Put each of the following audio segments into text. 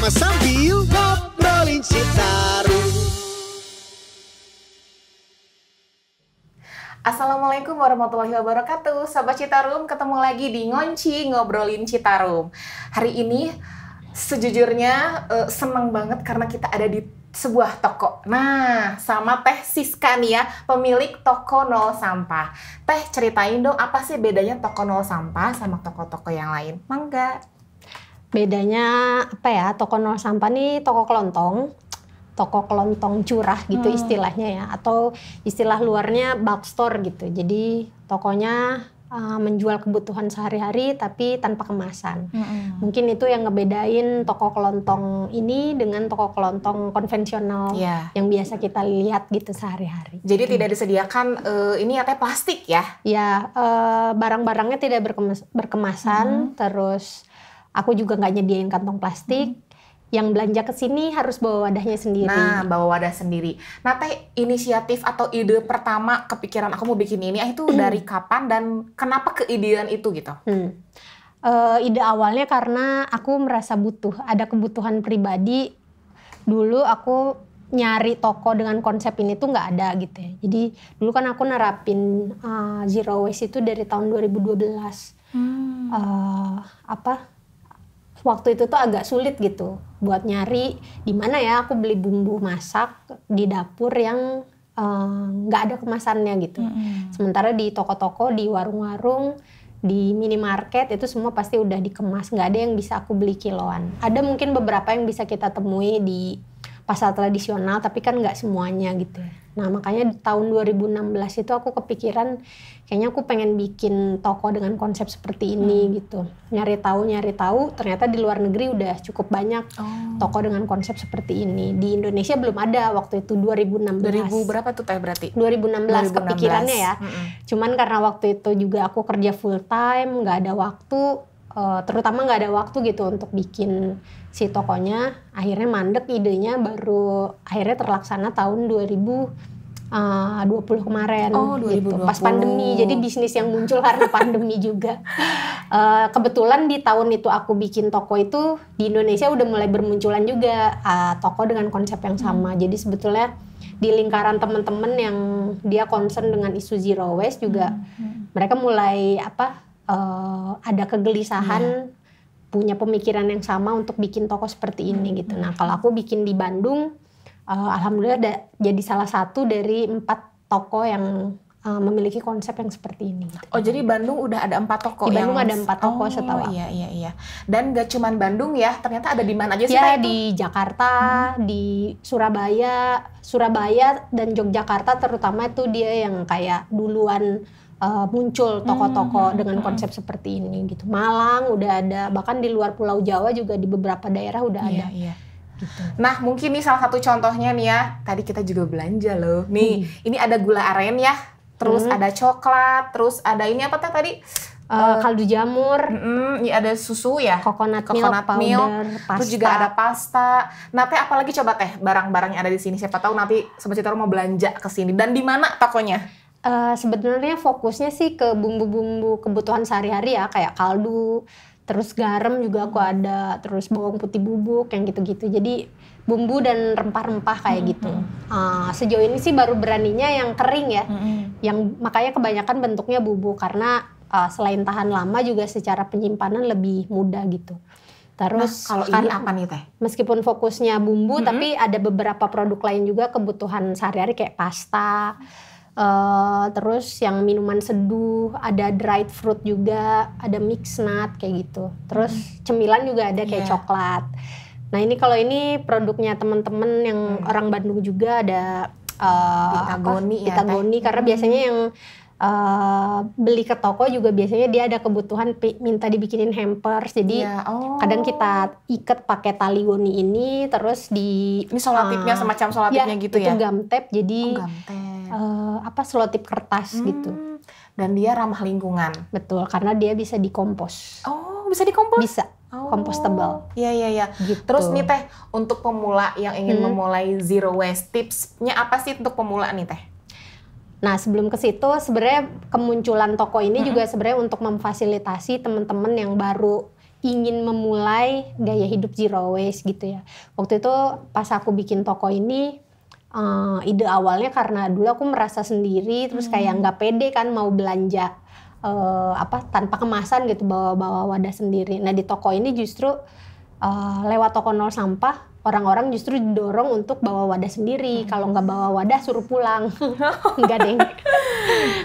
bersama sambil ngobrolin Citarum. Assalamualaikum warahmatullahi wabarakatuh. Sobat Citarum, ketemu lagi di Ngonci Ngobrolin Citarum. Hari ini sejujurnya senang banget karena kita ada di sebuah toko. Nah, sama Teh Siska nih ya, pemilik toko Nol Sampah. Teh, ceritain dong apa sih bedanya toko Nol Sampah sama toko-toko yang lain? Mangga. Bedanya apa ya? Toko Nol Sampah nih toko kelontong curah gitu istilahnya ya, atau istilah luarnya bulk store gitu. Jadi tokonya menjual kebutuhan sehari-hari tapi tanpa kemasan. Mungkin itu yang ngebedain toko kelontong ini dengan toko kelontong konvensional yang biasa kita lihat gitu sehari-hari. Jadi tidak disediakan ini ya teh plastik ya? Ya, barang-barangnya tidak berkemasan. Terus aku juga nggak nyediain kantong plastik. Yang belanja ke sini harus bawa wadahnya sendiri. Nah, bawa wadah sendiri. Nah, Teh, inisiatif atau ide pertama kepikiran aku mau bikin ini itu dari kapan dan kenapa keidean itu gitu? Ide awalnya karena aku merasa butuh, ada kebutuhan pribadi. Dulu aku nyari toko dengan konsep ini tuh nggak ada gitu ya. Jadi dulu kan aku nerapin zero waste itu dari tahun 2012. Waktu itu tuh agak sulit gitu buat nyari di mana ya aku beli bumbu masak di dapur yang nggak ada kemasannya gitu. Sementara di toko-toko, di warung-warung, di minimarket itu semua pasti udah dikemas, nggak ada yang bisa aku beli kiloan. Ada mungkin beberapa yang bisa kita temui di pasar tradisional, tapi kan nggak semuanya gitu. Nah makanya di tahun 2016 itu aku kepikiran kayaknya aku pengen bikin toko dengan konsep seperti ini gitu. Nyari tahu, ternyata di luar negeri udah cukup banyak toko dengan konsep seperti ini. Di Indonesia belum ada waktu itu 2016. 2000 berapa tuh Teh berarti? 2016 kepikirannya ya. Cuman karena waktu itu juga aku kerja full time, nggak ada waktu. Terutama nggak ada waktu gitu untuk bikin si tokonya, akhirnya mandek idenya, baru akhirnya terlaksana tahun 2020 kemarin. 2020. Gitu, pas pandemi. Jadi bisnis yang muncul karena pandemi juga. Kebetulan di tahun itu aku bikin toko itu di Indonesia udah mulai bermunculan juga toko dengan konsep yang sama. Jadi sebetulnya di lingkaran teman-teman yang dia concern dengan isu zero waste juga mereka mulai ada kegelisahan, punya pemikiran yang sama untuk bikin toko seperti ini gitu. Nah kalau aku bikin di Bandung, alhamdulillah jadi salah satu dari 4 toko yang memiliki konsep yang seperti ini. Gitu. Oh jadi Bandung udah ada 4 toko? Di Bandung ada 4 toko setahu aku. Iya. Dan gak cuman Bandung ya, ternyata ada di mana aja sih? Ya di Jakarta, di Surabaya dan Yogyakarta terutama itu dia yang kayak duluan muncul toko-toko dengan konsep seperti ini gitu. Malang udah ada, bahkan di luar Pulau Jawa juga di beberapa daerah udah ada. Iya. Gitu. Nah mungkin nih salah satu contohnya nih ya, tadi kita juga belanja loh. Nih ini ada gula aren ya, terus ada coklat, terus ada ini apa tadi? Kaldu jamur, ini ada susu ya, coconut milk, powder, pasta. Terus juga ada pasta. Nah Teh apalagi coba Teh barang-barang yang ada di sini, siapa tahu nanti Sobat Citarum mau belanja ke sini. Dan di mana tokonya? Sebenarnya fokusnya sih ke bumbu-bumbu kebutuhan sehari-hari ya, kayak kaldu, terus garam juga aku ada, terus bawang putih bubuk yang gitu-gitu. Jadi bumbu dan rempah-rempah kayak gitu. Sejauh ini sih baru beraninya yang kering ya, yang makanya kebanyakan bentuknya bubuk karena selain tahan lama juga secara penyimpanan lebih mudah gitu. Terus kalau ini apa nih Teh? Meskipun fokusnya bumbu, tapi ada beberapa produk lain juga kebutuhan sehari-hari kayak pasta. Terus yang minuman seduh, ada dried fruit juga, ada mixed nut kayak gitu. Terus cemilan juga ada kayak coklat. Nah ini kalau ini produknya teman-teman yang orang Bandung juga ada Pitagoni karena biasanya yang beli ke toko juga biasanya dia ada kebutuhan minta dibikinin hampers. Jadi kadang kita ikat pakai tali goni ini, terus ini selotipnya semacam selotipnya gitu ya. Itu gum tape, jadi selotip kertas gitu. Dan dia ramah lingkungan. Betul, karena dia bisa dikompos. Oh, bisa dikompos? Bisa. Compostable. Iya. Gitu. Terus nih Teh, untuk pemula yang ingin memulai zero waste, tipsnya apa sih untuk pemula nih Teh? Nah sebelum ke situ sebenarnya kemunculan toko ini juga sebenarnya untuk memfasilitasi teman-teman yang baru ingin memulai gaya hidup zero waste gitu ya. Waktu itu pas aku bikin toko ini, ide awalnya karena dulu aku merasa sendiri, terus kayak nggak pede kan mau belanja tanpa kemasan gitu, bawa wadah sendiri. Nah di toko ini justru lewat toko nol sampah, orang-orang justru didorong untuk bawa wadah sendiri. Kalau nggak bawa wadah suruh pulang. Enggak deng.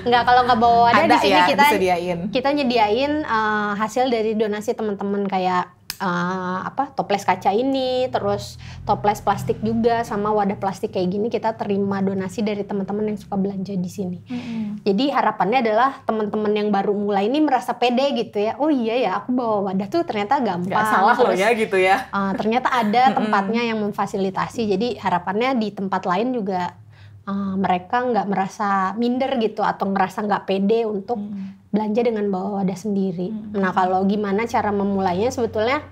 Enggak, kalau nggak bawa wadah di sini kita nyediain hasil dari donasi teman-teman kayak toples kaca ini, terus toples plastik juga, sama wadah plastik kayak gini kita terima donasi dari teman-teman yang suka belanja di sini. Jadi harapannya adalah teman-teman yang baru mulai ini merasa pede gitu ya. Oh iya ya, aku bawa wadah tuh ternyata gampang. Gak salah loh ya gitu ya. Ternyata ada tempatnya yang memfasilitasi. Jadi harapannya di tempat lain juga mereka nggak merasa minder gitu atau ngerasa nggak pede untuk belanja dengan bawa wadah sendiri. Nah kalau gimana cara memulainya, sebetulnya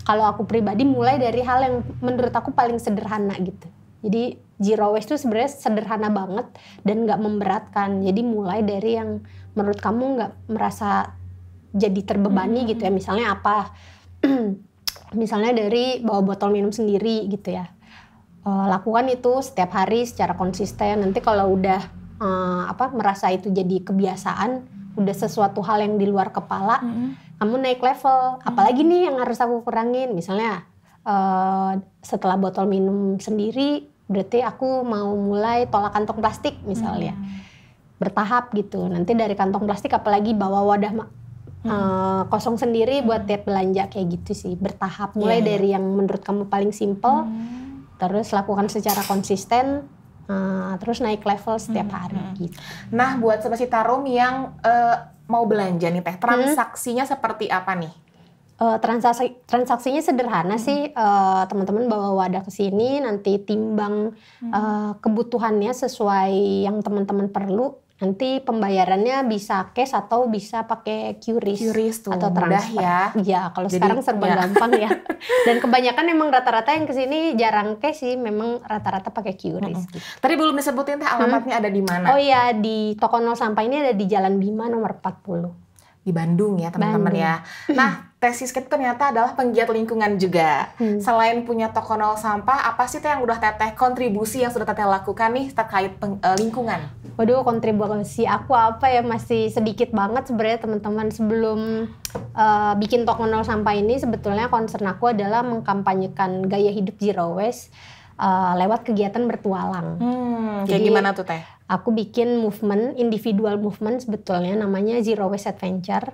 kalau aku pribadi mulai dari hal yang menurut aku paling sederhana gitu. Jadi zero waste itu sebenarnya sederhana banget dan nggak memberatkan. Jadi mulai dari yang menurut kamu nggak merasa jadi terbebani gitu ya. Misalnya apa? Misalnya dari bawa botol minum sendiri gitu ya. Lakukan itu setiap hari secara konsisten. Nanti kalau udah merasa itu jadi kebiasaan, udah sesuatu hal yang di luar kepala, kamu naik level. Apalagi nih yang harus aku kurangin, misalnya setelah botol minum sendiri, berarti aku mau mulai tolak kantong plastik misalnya. Bertahap gitu. Nanti dari kantong plastik apalagi bawa wadah kosong sendiri buat tiap belanja, kayak gitu sih. Bertahap, mulai dari yang menurut kamu paling simple, terus lakukan secara konsisten, terus naik level setiap hari gitu. Nah buat Sobat Citarum yang mau belanja nih Teh, transaksinya seperti apa nih? Transaksinya sederhana sih, teman-teman bawa wadah ke sini, nanti timbang kebutuhannya sesuai yang teman-teman perlu. Nanti pembayarannya bisa cash atau bisa pakai QRIS tuh, atau transfer. Ya, kalau sekarang serba gampang ya. Dan kebanyakan emang rata-rata yang kesini jarang cash sih, memang rata-rata pakai QRIS. Gitu. Tadi belum disebutin Teh, alamatnya ada di mana? Oh iya, di Toko Nol Sampah ini ada di Jalan Bima nomor 40. Di Bandung ya teman-teman ya. Nah, Teh Siska itu ternyata adalah penggiat lingkungan juga. Selain punya Toko Nol Sampah, apa sih Teh yang udah Teteh kontribusi yang sudah Teteh lakukan nih terkait lingkungan? Waduh, kontribusi aku apa ya, masih sedikit banget sebenarnya teman-teman. Sebelum bikin Toko Nol Sampah ini, sebetulnya concern aku adalah mengkampanyekan gaya hidup zero waste lewat kegiatan bertualang. Kayak gimana tuh Teh? Aku bikin movement, individual movement sebetulnya, namanya Zero Waste Adventure.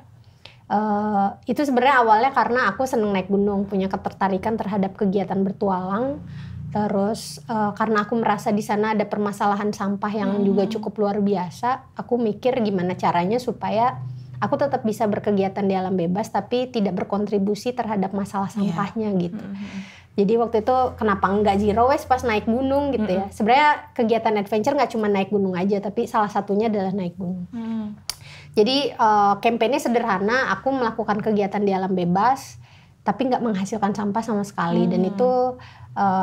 Itu sebenarnya awalnya karena aku seneng naik gunung, punya ketertarikan terhadap kegiatan bertualang. Terus karena aku merasa di sana ada permasalahan sampah yang juga cukup luar biasa, aku mikir gimana caranya supaya aku tetap bisa berkegiatan di alam bebas tapi tidak berkontribusi terhadap masalah sampahnya gitu. Jadi waktu itu kenapa enggak zero waste pas naik gunung gitu ya. Sebenarnya kegiatan adventure nggak cuma naik gunung aja, tapi salah satunya adalah naik gunung. Jadi kampanye sederhana, aku melakukan kegiatan di alam bebas tapi nggak menghasilkan sampah sama sekali. Dan itu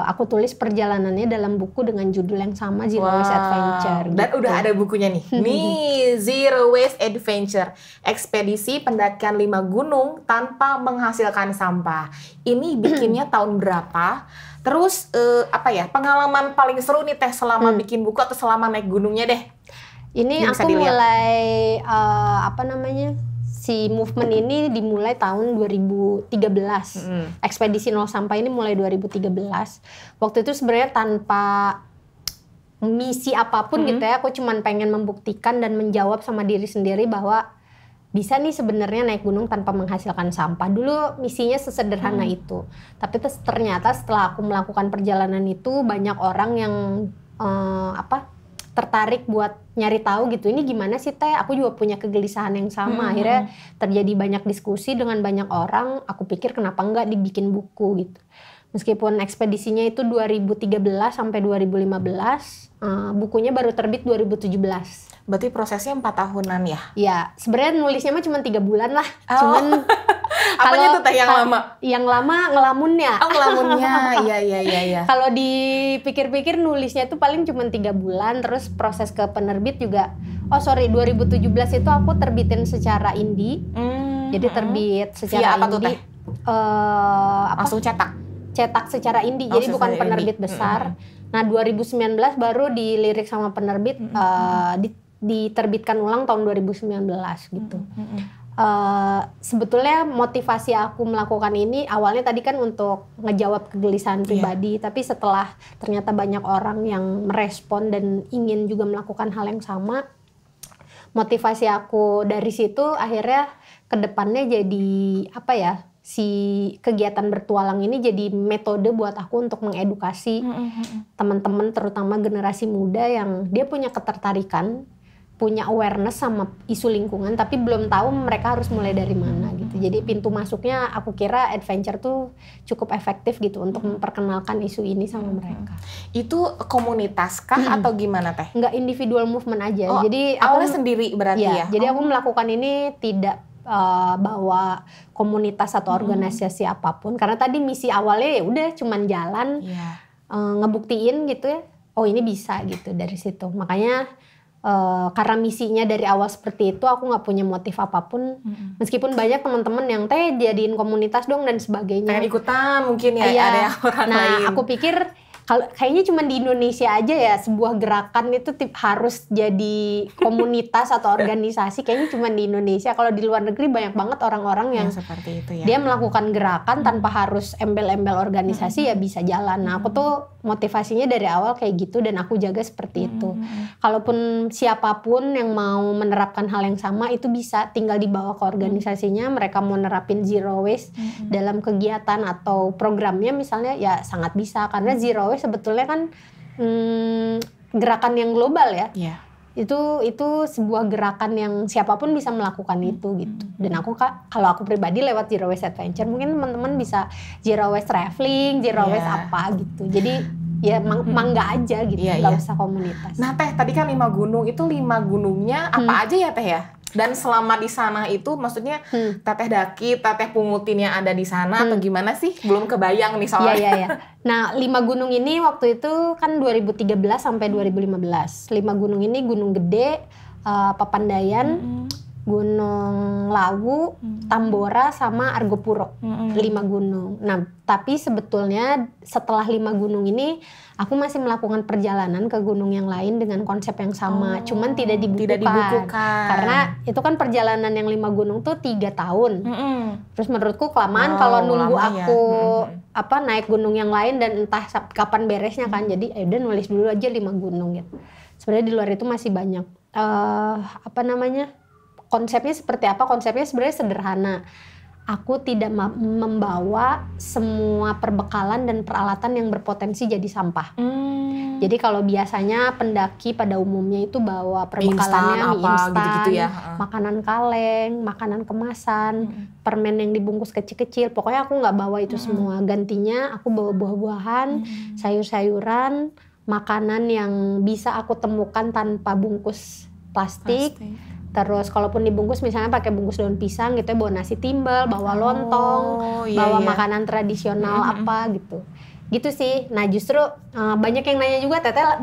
aku tulis perjalanannya dalam buku dengan judul yang sama, Zero Waste Adventure. Dan udah ada bukunya nih. Nih, Zero Waste Adventure. Ekspedisi pendakian 5 gunung tanpa menghasilkan sampah. Ini bikinnya tahun berapa? Terus pengalaman paling seru nih Teh selama bikin buku atau selama naik gunungnya deh? Ini aku mulai si movement ini dimulai tahun 2013. Ekspedisi Nol Sampah ini mulai 2013. Waktu itu sebenarnya tanpa misi apapun gitu ya, aku cuman pengen membuktikan dan menjawab sama diri sendiri bahwa bisa nih sebenarnya naik gunung tanpa menghasilkan sampah. Dulu misinya sesederhana itu. Tapi ternyata setelah aku melakukan perjalanan itu, banyak orang yang tertarik buat nyari tahu gitu, ini gimana sih Teh, aku juga punya kegelisahan yang sama. Akhirnya terjadi banyak diskusi dengan banyak orang, aku pikir kenapa enggak dibikin buku gitu. Meskipun ekspedisinya itu 2013 sampai 2015, bukunya baru terbit 2017. Berarti prosesnya 4 tahunan ya? Ya, sebenarnya nulisnya mah cuma 3 bulan lah. Cuman apanya tuh Teh yang lama? Yang lama ngelamunnya. Oh, ngelamunnya. Iya. Kalau dipikir-pikir nulisnya itu paling cuma 3 bulan, terus proses ke penerbit juga. 2017 itu aku terbitin secara indie. Jadi terbit secara via apa indie. Tuh, Teh? langsung cetak secara indie, jadi bukan penerbit besar. Nah 2019 baru dilirik sama penerbit, diterbitkan ulang tahun 2019 gitu. Sebetulnya motivasi aku melakukan ini awalnya tadi kan untuk ngejawab kegelisahan pribadi, tapi setelah ternyata banyak orang yang merespon dan ingin juga melakukan hal yang sama, motivasi aku dari situ akhirnya kedepannya jadi apa ya, si kegiatan bertualang ini jadi metode buat aku untuk mengedukasi teman-teman, terutama generasi muda yang dia punya ketertarikan, punya awareness sama isu lingkungan, tapi belum tahu mereka harus mulai dari mana gitu. Jadi pintu masuknya aku kira adventure tuh cukup efektif gitu untuk memperkenalkan isu ini sama mereka. Itu komunitas kah atau gimana teh? Enggak, individual movement aja. Jadi awalnya sendiri berarti ya? Jadi aku melakukan ini tidak bawa komunitas atau organisasi apapun, karena tadi misi awalnya ya udah cuman jalan ngebuktiin gitu ya, oh ini bisa gitu dari situ. Makanya karena misinya dari awal seperti itu, aku nggak punya motif apapun, meskipun banyak teman-teman yang jadiin komunitas dong dan sebagainya. Pengen ikutan mungkin ya, ada yang orang lain. Nah aku pikir kalau kayaknya cuma di Indonesia aja ya sebuah gerakan itu harus jadi komunitas atau organisasi, kayaknya cuma di Indonesia. Kalau di luar negeri banyak banget orang-orang yang seperti itu ya. Dia melakukan gerakan tanpa harus embel-embel organisasi ya bisa jalan. Nah aku tuh motivasinya dari awal kayak gitu dan aku jaga seperti itu. Kalaupun siapapun yang mau menerapkan hal yang sama itu bisa, tinggal dibawa ke organisasinya. Mereka mau nerapin zero waste dalam kegiatan atau programnya misalnya ya sangat bisa, karena zero waste sebetulnya kan gerakan yang global ya. Itu sebuah gerakan yang siapapun bisa melakukan itu gitu. Dan aku kalau aku pribadi lewat Zero Waste Adventure, mungkin teman-teman bisa Zero Waste Traveling, Zero Waste apa gitu. Jadi ya mangga aja gitu, nggak usah komunitas. Nah teh, tadi kan 5 gunung, itu 5 gunungnya apa aja ya teh ya? Dan selama di sana itu maksudnya teteh daki, teteh pungutin yang ada di sana atau gimana sih? Belum kebayang nih soalnya. Iya. Nah 5 gunung ini waktu itu kan 2013 sampai 2015. 5 gunung ini Gunung Gede, Papandayan, Gunung Lawu, Tambora, sama Argopuro. 5 gunung. Nah, tapi sebetulnya setelah 5 gunung ini, aku masih melakukan perjalanan ke gunung yang lain dengan konsep yang sama. Cuman tidak dibukukan. Karena itu kan perjalanan yang 5 gunung tuh 3 tahun. Terus menurutku kelamaan kalau nunggu aku naik gunung yang lain dan entah kapan beresnya kan. Jadi udah nulis dulu aja 5 gunung gitu. Sebenarnya di luar itu masih banyak. Konsepnya seperti apa? Konsepnya sebenarnya sederhana. Aku tidak membawa semua perbekalan dan peralatan yang berpotensi jadi sampah. Jadi kalau biasanya pendaki pada umumnya itu bawa perbekalannya mie instan, gitu-gitu ya. Makanan kaleng, makanan kemasan, permen yang dibungkus kecil-kecil. Pokoknya aku nggak bawa itu semua. Gantinya aku bawa buah-buahan, sayur-sayuran, makanan yang bisa aku temukan tanpa bungkus plastik. Terus kalaupun dibungkus misalnya pakai bungkus daun pisang gitu ya, bawa nasi timbel, bawa lontong, bawa makanan tradisional apa gitu. Gitu sih. Nah justru banyak yang nanya juga, Teteh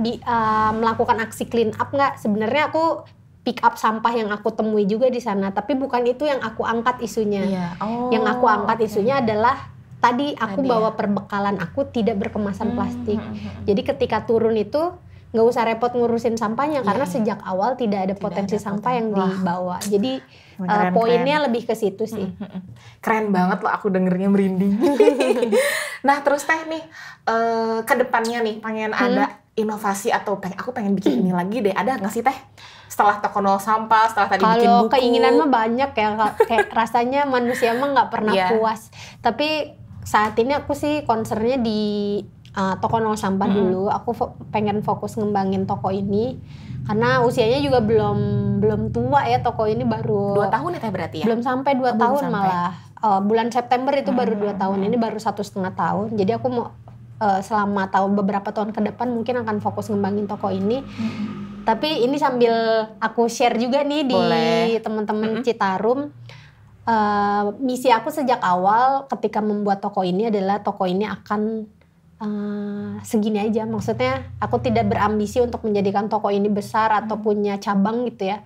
melakukan aksi clean up nggak? Sebenarnya aku pick up sampah yang aku temui juga di sana, tapi bukan itu yang aku angkat isunya. Yang aku angkat isunya adalah tadi aku bawa perbekalan aku tidak berkemasan plastik. Jadi ketika turun itu nggak usah repot ngurusin sampahnya karena sejak awal tidak ada potensi sampah yang dibawa. Jadi poinnya lebih ke situ sih. Keren banget loh, aku dengernya merinding. Nah terus teh nih ke depannya nih pengen ada inovasi atau aku pengen bikin ini lagi deh, ada nggak sih teh? Setelah toko nol sampah, setelah tadi bikin buku. Kalau keinginan mah banyak ya, kayak rasanya manusia mah nggak pernah puas. Tapi saat ini aku sih concernnya di toko nol sampah dulu. Aku pengen fokus ngembangin toko ini karena usianya juga belum tua ya. Toko ini baru 2 tahun ya teh berarti ya? Belum sampai 2 tahun malah. Bulan September itu baru 2 tahun. Ini baru 1,5 tahun. Jadi aku mau selama beberapa tahun ke depan mungkin akan fokus ngembangin toko ini. Tapi ini sambil aku share juga nih di teman-teman Citarum. Misi aku sejak awal ketika membuat toko ini adalah toko ini akan segini aja. Maksudnya aku tidak berambisi untuk menjadikan toko ini besar atau punya cabang gitu ya.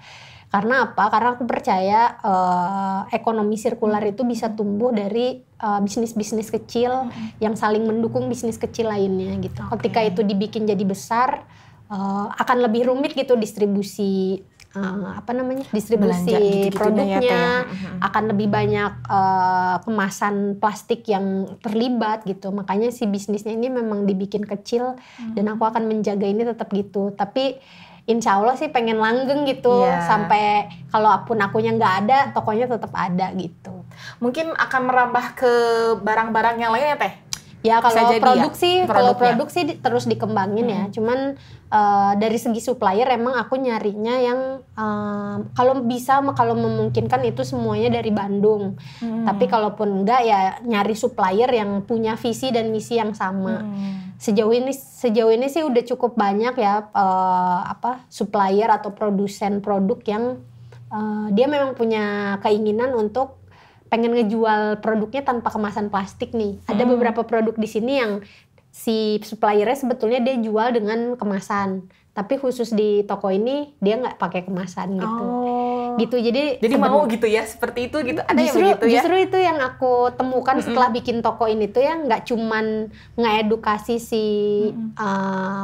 Karena apa? Karena aku percaya ekonomi sirkular itu bisa tumbuh dari bisnis-bisnis kecil yang saling mendukung bisnis kecil lainnya gitu. Ketika itu dibikin jadi besar, akan lebih rumit gitu distribusi distribusi produknya, ya, akan lebih banyak kemasan plastik yang terlibat gitu. Makanya si bisnisnya ini memang dibikin kecil dan aku akan menjaga ini tetap gitu. Tapi insya Allah sih pengen langgeng gitu, sampai kalaupun akunya nggak ada, tokonya tetap ada gitu. Mungkin akan merambah ke barang-barang yang lain ya Teh? Ya kalau produksi terus dikembangin ya. Cuman dari segi supplier emang aku nyarinya yang kalau memungkinkan itu semuanya dari Bandung. Tapi kalaupun enggak ya nyari supplier yang punya visi dan misi yang sama. Sejauh ini sih udah cukup banyak ya supplier atau produsen produk yang dia memang punya keinginan untuk pengen ngejual produknya tanpa kemasan plastik nih. Ada beberapa produk di sini yang si suppliernya sebetulnya dia jual dengan kemasan, tapi khusus di toko ini dia nggak pakai kemasan gitu. Gitu jadi mau gitu ya, seperti itu gitu. Ada yang begitu ya? Justru itu yang aku temukan setelah bikin toko ini tuh ya, nggak cuman ngedukasi si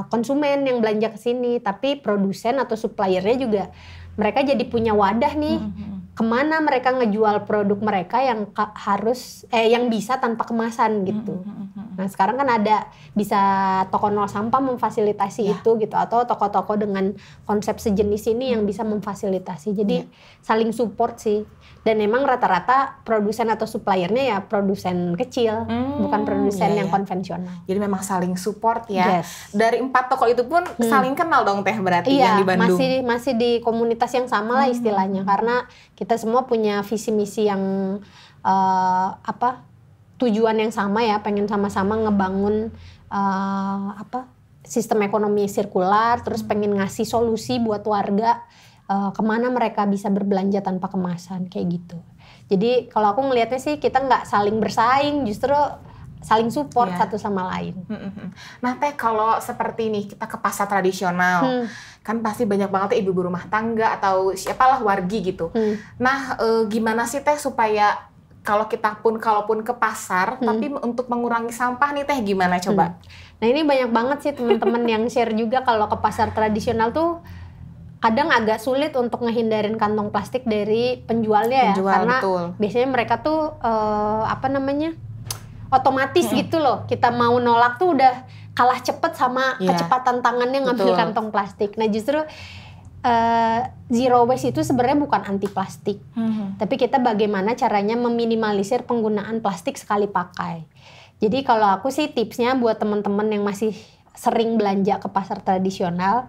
konsumen yang belanja ke sini, tapi produsen atau suppliernya juga mereka jadi punya wadah nih. Kemana mereka ngejual produk mereka yang yang bisa tanpa kemasan gitu. Nah sekarang kan ada bisa toko nol sampah memfasilitasi itu gitu, atau toko-toko dengan konsep sejenis ini yang bisa memfasilitasi. Jadi saling support sih. Dan memang rata-rata produsen atau suppliernya ya produsen kecil, bukan produsen yang konvensional. Jadi memang saling support ya. Dari 4 toko itu pun saling kenal dong Teh berarti yang di Bandung. Masih di komunitas yang sama lah istilahnya, karena kita semua punya visi misi yang tujuan yang sama ya, pengen sama-sama ngebangun sistem ekonomi sirkular, terus pengen ngasih solusi buat warga kemana mereka bisa berbelanja tanpa kemasan kayak gitu. Jadi kalau aku ngelihatnya sih kita nggak saling bersaing, justru saling support satu sama lain. Nah Teh, kalau seperti ini kita ke pasar tradisional, kan pasti banyak banget ibu-ibu rumah tangga atau siapalah wargi gitu. Nah gimana sih Teh supaya kalaupun ke pasar, tapi untuk mengurangi sampah nih Teh gimana coba? Nah ini banyak banget sih teman-teman yang share juga kalau ke pasar tradisional tuh kadang agak sulit untuk ngehindarin kantong plastik dari penjualnya ya, karena biasanya mereka tuh otomatis gitu loh, kita mau nolak tuh udah kalah cepet sama kecepatan tangannya ngambil kantong plastik. Nah justru zero waste itu sebenarnya bukan anti plastik, tapi kita bagaimana caranya meminimalisir penggunaan plastik sekali pakai. Jadi kalau aku sih tipsnya buat teman-teman yang masih sering belanja ke pasar tradisional,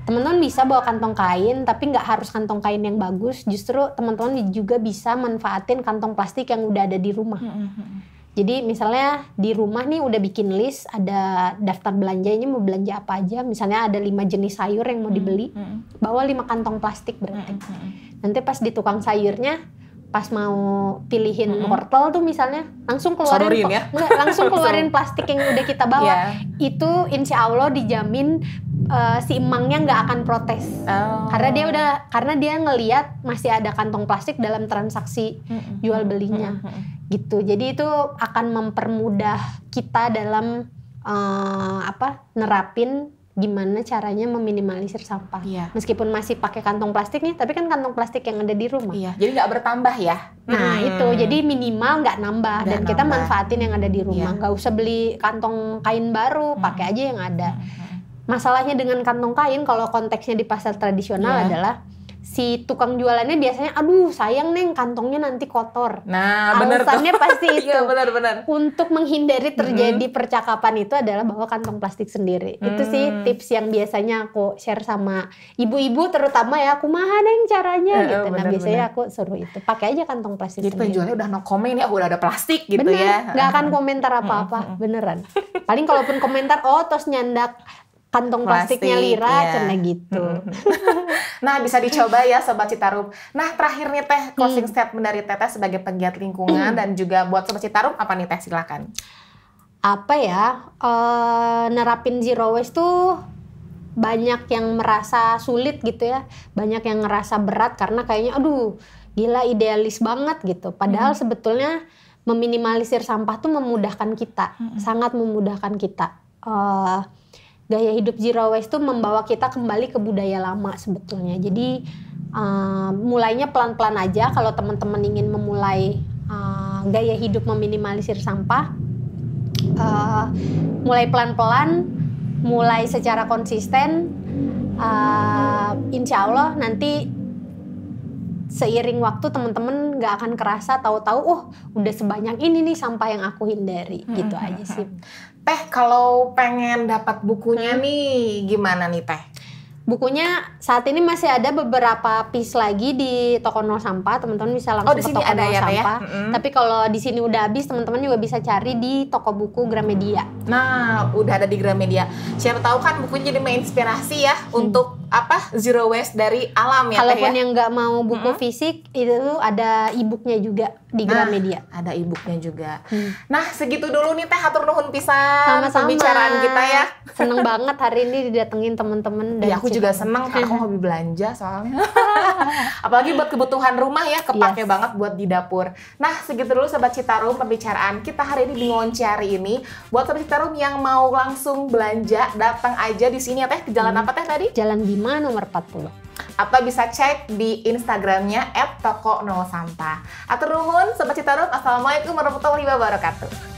teman-teman bisa bawa kantong kain, tapi nggak harus kantong kain yang bagus. Justru teman-teman juga bisa manfaatin kantong plastik yang udah ada di rumah. Jadi misalnya di rumah nih udah bikin list, ada daftar belanjanya mau belanja apa aja. Misalnya ada 5 jenis sayur yang mau dibeli, bawa 5 kantong plastik berarti. Nanti pas di tukang sayurnya, pas mau pilihin wortel tuh misalnya, langsung keluarin plastik yang udah kita bawa. Itu insya Allah dijamin si emangnya nggak akan protes, karena dia ngelihat masih ada kantong plastik dalam transaksi jual belinya, gitu. Jadi itu akan mempermudah kita dalam nerapin gimana caranya meminimalisir sampah. Meskipun masih pakai kantong plastik nih, tapi kan kantong plastik yang ada di rumah. Jadi nggak bertambah ya. Nah itu, jadi minimal nggak nambah dan kita manfaatin yang ada di rumah. Nggak usah beli kantong kain baru, pakai aja yang ada. Masalahnya dengan kantong kain kalau konteksnya di pasar tradisional adalah si tukang jualannya biasanya, aduh sayang Neng, kantongnya nanti kotor. Nah bener alasannya tuh. pasti itu. Iya benar-benar. Untuk menghindari terjadi percakapan itu adalah bawa kantong plastik sendiri. Itu sih tips yang biasanya aku share sama ibu-ibu terutama ya, kumaha Neng caranya gitu. Nah biasanya aku suruh itu, pakai aja kantong plastik jadi sendiri. penjualnya udah no comment ya, udah ada plastik gitu ya. Nggak akan komentar apa-apa, beneran. Paling kalaupun komentar, tos nyandak kantong plastiknya Lira, karena gitu. Nah bisa dicoba ya Sobat Citarum. Nah terakhir nih Teh, closing statement dari Teteh sebagai penggiat lingkungan dan juga buat Sobat Citarum apa nih Teh, silakan. Apa ya, nerapin zero waste tuh banyak yang merasa sulit gitu ya, banyak yang ngerasa berat karena kayaknya aduh gila idealis banget gitu. Padahal sebetulnya meminimalisir sampah tuh memudahkan kita, sangat memudahkan kita. Gaya hidup zero waste tuh membawa kita kembali ke budaya lama sebetulnya. Jadi mulainya pelan-pelan aja kalau teman-teman ingin memulai gaya hidup meminimalisir sampah. Mulai pelan-pelan, mulai secara konsisten, insya Allah nanti seiring waktu teman-teman gak akan kerasa tahu-tahu udah sebanyak ini nih sampah yang aku hindari gitu aja sih. Teh kalau pengen dapat bukunya nih gimana nih Teh? Bukunya saat ini masih ada beberapa piece lagi di toko Nol Sampah, teman-teman bisa langsung ke toko Nol Sampah. Tapi kalau di sini udah habis, teman-teman juga bisa cari di toko buku Gramedia. Nah, udah ada di Gramedia. Siapa tahu kan bukunya jadi menginspirasi ya untuk zero waste dari alam ya. Kalaupun yang nggak mau buku fisik, itu ada e-booknya juga di Gramedia. Ada e-booknya juga. Nah, segitu dulu nih Teh, hatur nuhun pisan pembicaraan kita ya. Seneng banget hari ini didatengin teman-teman dari aku juga seneng karena aku hobi belanja soalnya. Apalagi buat kebutuhan rumah ya, kepake banget buat di dapur. Nah, segitu dulu Sobat Citarum pembicaraan kita hari ini di Ngonci hari ini. Buat Sobat Citarum yang mau langsung belanja, datang aja di sini ya Teh. Di jalan apa Teh tadi? Jalan Bima nomor 40. Atau bisa cek di Instagramnya @toko_nol sampah. Atur nuhun Sobat Citarum, assalamualaikum warahmatullahi wabarakatuh.